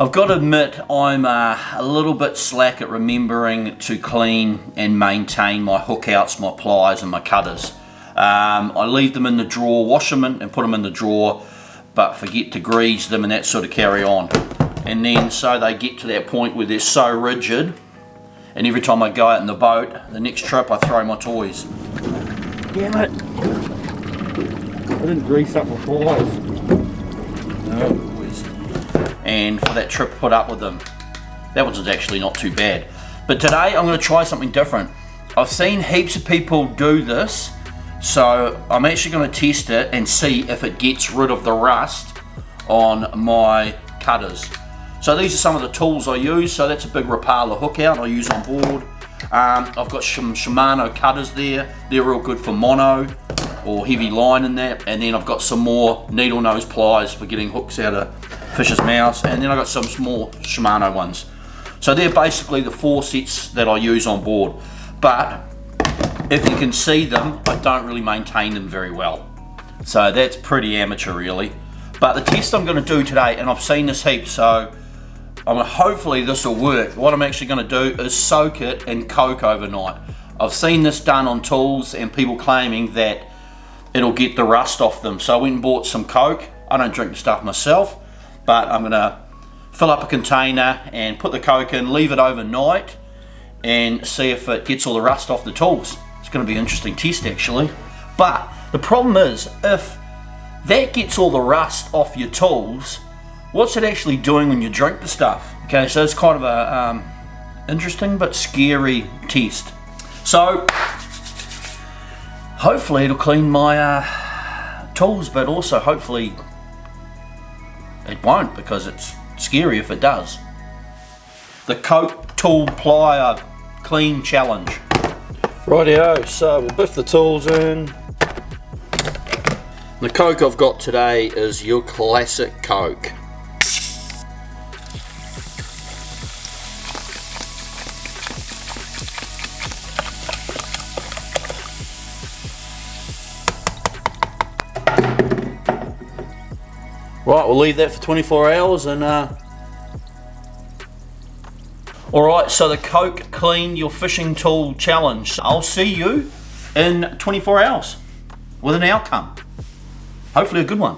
I've got to admit I'm a little bit slack at remembering to clean and maintain my hook outs, my pliers and my cutters. I leave them in the drawer, wash them and put them in the drawer, but forget to grease them and that sort of carry on. And then so they get to that point where they're so rigid, and every time I go out in the boat, the next trip I throw my toys. Damn it! I didn't grease up my pliers. No. And for that trip put up with them. That was actually not too bad. But today I'm going to try something different. I've seen heaps of people do this, so I'm actually going to test it and see if it gets rid of the rust on my cutters. So these are some of the tools I use. So that's a big Rapala hook out I use on board. I've got some SHIMANO cutters there. They're real good for mono or heavy line in that. And then I've got some more needle nose pliers for getting hooks out of fish's mouths, and then I've got some small SHIMANO ones. So they're basically the 4 sets that I use on board. But if you can see them, I don't really maintain them very well. So that's pretty amateur really. But the test I'm going to do today, and I've seen this heap, so hopefully this will work. What I'm actually going to do is soak it in Coke overnight. I've seen this done on tools and people claiming that it'll get the rust off them. So I went and bought some Coke. I don't drink the stuff myself, but I'm gonna fill up a container and put the Coke in, leave it overnight and see if it gets all the rust off the tools. It's gonna be an interesting test actually. But the problem is, if that gets all the rust off your tools, what's it actually doing when you drink the stuff? Okay, so it's kind of a interesting but scary test. So hopefully it'll clean my tools, but also hopefully it won't, because it's scary if it does. The Coke Tool Plier Clean Challenge. Rightio, so we'll biff the tools in. The Coke I've got today is your classic Coke. Right, we'll leave that for 24 hours and Alright, so the Coke Clean Your Fishing Tool Challenge. I'll see you in 24 hours with an outcome. Hopefully a good one.